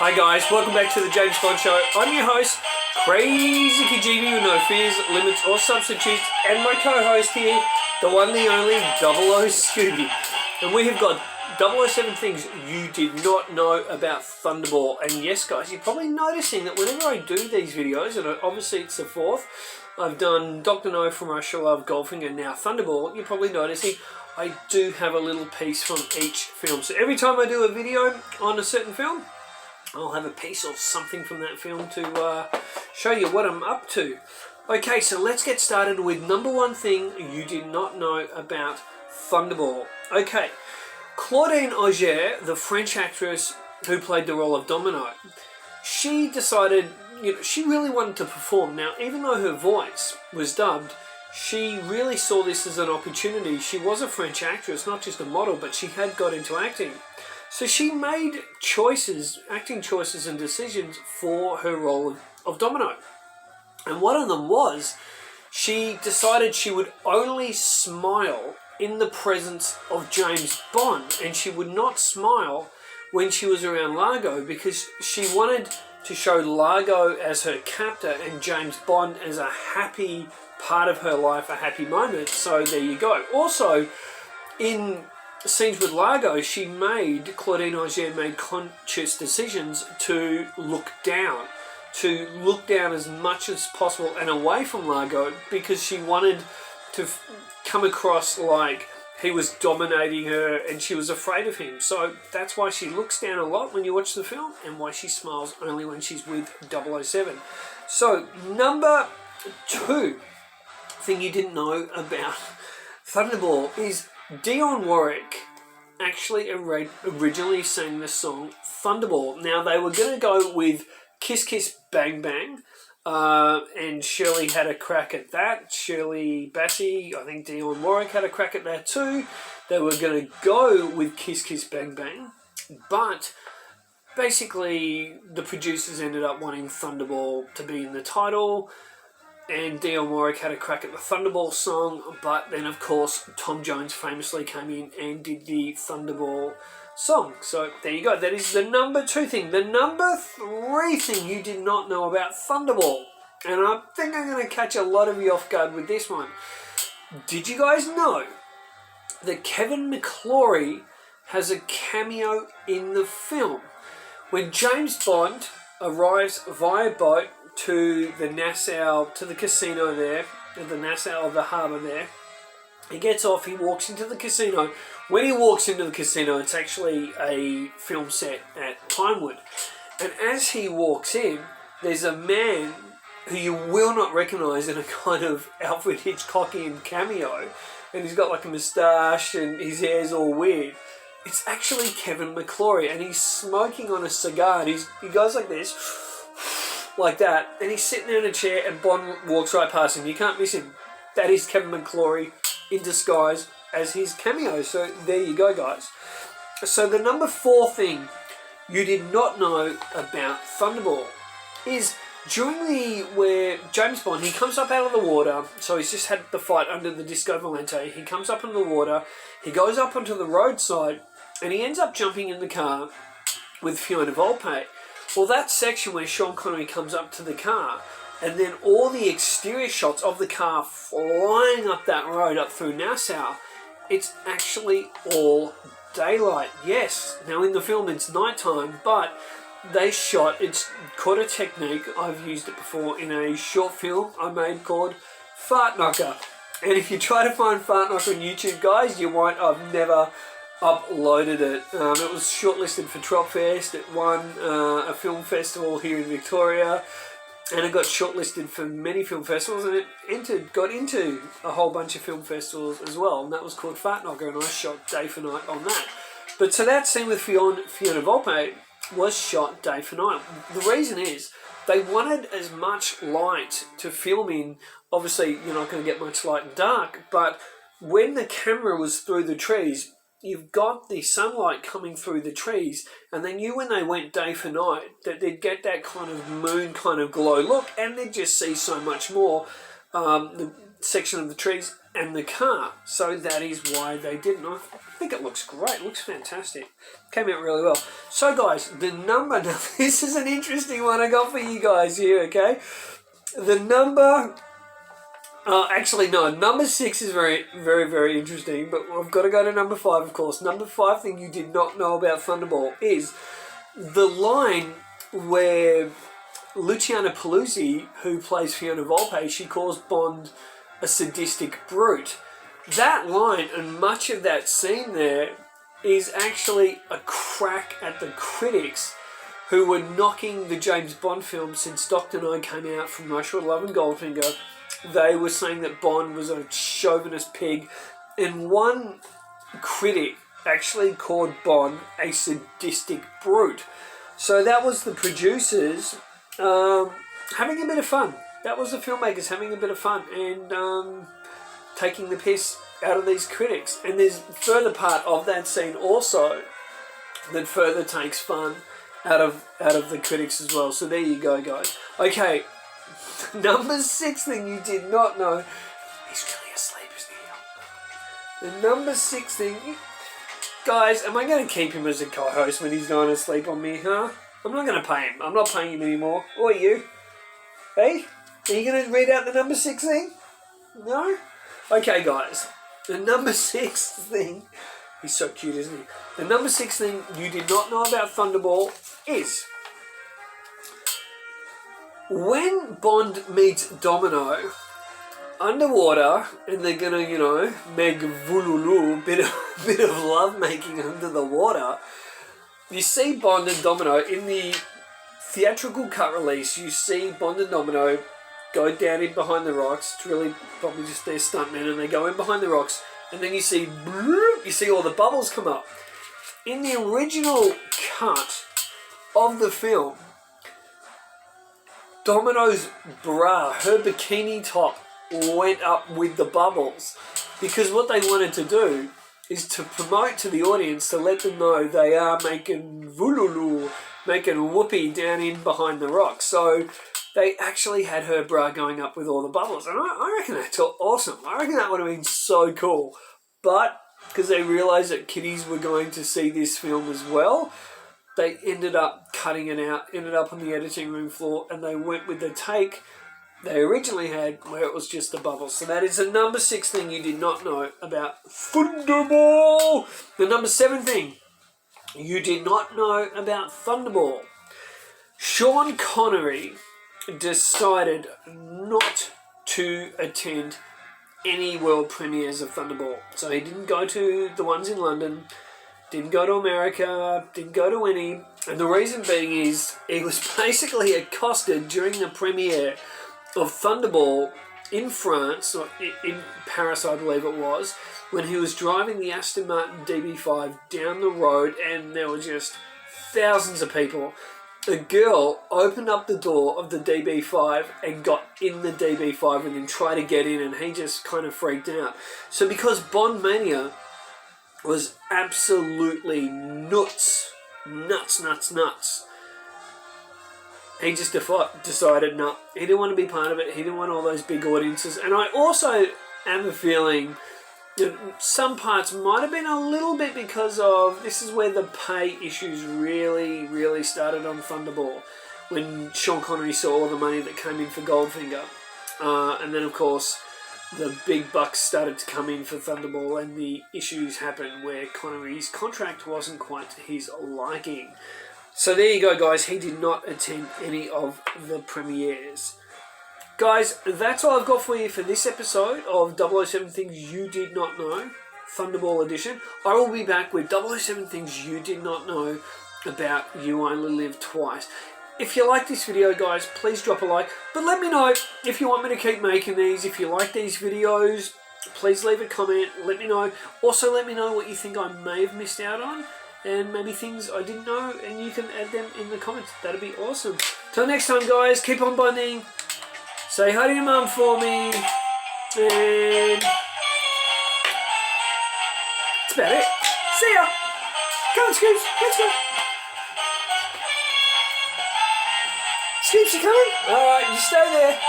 Hi guys, welcome back to the James Bond Show. I'm your host, Krazy Kajeevie with no fears, limits or substitutes, and my co-host here, the one, the only, 00 Scooby. And we have got 007 things you did not know about Thunderball. And yes guys, you're probably noticing that whenever I do these videos, and obviously it's the fourth, I've done Dr. No from Russia Love Golfing and now Thunderball, you're probably noticing I do have a little piece from each film. So every time I do a video on a certain film, I'll have a piece or something from that film to show you what I'm up to. Okay, so let's get started with number one thing you did not know about Thunderball. Okay, Claudine Auger, the French actress who played the role of Domino, she decided, she really wanted to perform. Now, even though her voice was dubbed, she really saw this as an opportunity. She was a French actress, not just a model, but she had got into acting. So she made choices, acting choices and decisions for her role of Domino. And one of them was, she decided she would only smile in the presence of James Bond, and she would not smile when she was around Largo, because she wanted to show Largo as her captor and James Bond as a happy part of her life, a happy moment. So there you go. Also, in scenes with Largo, Claudine Auger made conscious decisions to look down as much as possible and away from Largo, because she wanted to come across like he was dominating her and she was afraid of him. So that's why she looks down a lot when you watch the film, and why she smiles only when she's with 007. So number two thing you didn't know about Thunderball is Dionne Warwick actually originally sang the song Thunderball. Now, they were going to go with Kiss Kiss Bang Bang, and Shirley had a crack at that. Shirley Bassey, I think Dionne Warwick had a crack at that too. They were going to go with Kiss Kiss Bang Bang, but basically the producers ended up wanting Thunderball to be in the title, and Dionne Warwick had a crack at the Thunderball song, but then of course Tom Jones famously came in and did the Thunderball song. So there you go, that is the number two thing. The number three thing you did not know about Thunderball, and I think I'm going to catch a lot of you off guard with this one. Did you guys know that Kevin McClory has a cameo in the film? When James Bond arrives via boat to the Nassau, to the casino there, at the Nassau, of the harbour there. He gets off, he walks into the casino. When he walks into the casino, it's actually a film set at Pinewood. And as he walks in, there's a man who you will not recognise in a kind of Alfred Hitchcockian cameo. And he's got like a moustache and his hair's all weird. It's actually Kevin McClory, and he's smoking on a cigar. And he goes like this, like that, and he's sitting in a chair and Bond walks right past him. You can't miss him. That is Kevin McClory in disguise as his cameo. So there you go, guys. So the number four thing you did not know about Thunderball is where James Bond, he comes up out of the water, so he's just had the fight under the Disco Volante. He comes up in the water, he goes up onto the roadside, and he ends up jumping in the car with Fiona Volpe. Well, that section where Sean Connery comes up to the car, and then all the exterior shots of the car flying up that road up through Nassau, it's actually all daylight. Yes, now in the film it's nighttime, but they shot, it's called a technique, I've used it before in a short film I made called Fart Knocker. And if you try to find Fart Knocker on YouTube, guys, you won't. I've never uploaded it. It was shortlisted for Tropfest. It won a film festival here in Victoria, and it got shortlisted for many film festivals, and it got into a whole bunch of film festivals as well, and that was called Fart Knocker, and I shot day for night on that. But so that scene with Fiona Volpe was shot day for night. The reason is they wanted as much light to film in. Obviously you're not going to get much light in dark, but when the camera was through the trees, you've got the sunlight coming through the trees, and they knew when they went day for night that they'd get that kind of moon kind of glow look, and they'd just see so much more. The section of the trees and the car. So that is why they didn't. I think it looks great. It looks fantastic. Came out really well. So guys, the number, now this is an interesting one I got for you guys here, okay? The number, actually no, number 6 is very, very, very interesting, but I've got to go to number 5, of course. Number 5 thing you did not know about Thunderball is the line where Luciana Paluzzi, who plays Fiona Volpe, she calls Bond a sadistic brute. That line and much of that scene there is actually a crack at the critics who were knocking the James Bond film since Dr. No came out from Russia with Love and Goldfinger. They were saying that Bond was a chauvinist pig, and one critic actually called Bond a sadistic brute. So that was the producers having a bit of fun. That was the filmmakers having a bit of fun and taking the piss out of these critics. And there's a further part of that scene also that further takes fun out of the critics as well. So there you go, guys. Okay, number 6 thing you did not know. He's really asleep, isn't he? The number 6 thing... Guys, am I going to keep him as a co-host when he's going to sleep on me, huh? I'm not going to pay him. I'm not paying him anymore. Or you? Hey? Are you going to read out the number 6 thing? No? Okay, guys. The number 6 thing... He's so cute, isn't he? The number 6 thing you did not know about Thunderball is... when Bond meets Domino underwater, and they're going to, make vululu, bit of love making under the water, you see Bond and Domino in the theatrical cut release. You see Bond and Domino go down in behind the rocks. It's really probably just their stuntmen, and they go in behind the rocks, and then you see all the bubbles come up. In the original cut of the film, Domino's bra, her bikini top, went up with the bubbles, because what they wanted to do is to promote to the audience, to let them know they are making vululu, making whoopee down in behind the rocks. So they actually had her bra going up with all the bubbles. And I reckon that's awesome. I reckon that would have been so cool. But because they realised that kiddies were going to see this film as well, they ended up cutting it out, ended up on the editing room floor, and they went with the take they originally had where it was just the bubbles. So that is the number 6 thing you did not know about Thunderball. The number 7 thing you did not know about Thunderball. Sean Connery decided not to attend any world premieres of Thunderball. So he didn't go to the ones in London, didn't go to America, didn't go to any. And the reason being is he was basically accosted during the premiere of Thunderball in France, or in Paris I believe it was, when he was driving the Aston Martin DB5 down the road, and there were just thousands of people. A girl opened up the door of the DB5 and got in the DB5 and then tried to get in, and he just kind of freaked out. So because Bond Mania was absolutely nuts, he just decided, no, he didn't want to be part of it. He didn't want all those big audiences. And I also have a feeling that some parts might have been a little bit because of, this is where the pay issues really, really started on Thunderball, when Sean Connery saw all the money that came in for Goldfinger. And then, of course, the big bucks started to come in for Thunderball, and the issues happened where Connery's contract wasn't quite to his liking. So there you go, guys. He did not attend any of the premieres. Guys, that's all I've got for you for this episode of 007 Things You Did Not Know, Thunderball Edition. I will be back with 007 Things You Did Not Know about You Only Live Twice. If you like this video, guys, please drop a like. But let me know if you want me to keep making these. If you like these videos, please leave a comment. Let me know. Also, let me know what you think I may have missed out on, and maybe things I didn't know, and you can add them in the comments. That'd be awesome. Till next time, guys, keep on bonding. Say hi to your mum for me. And that's about it. See ya. Come on, Scoops. Let's go. Scoops, you coming? Alright, you stay there.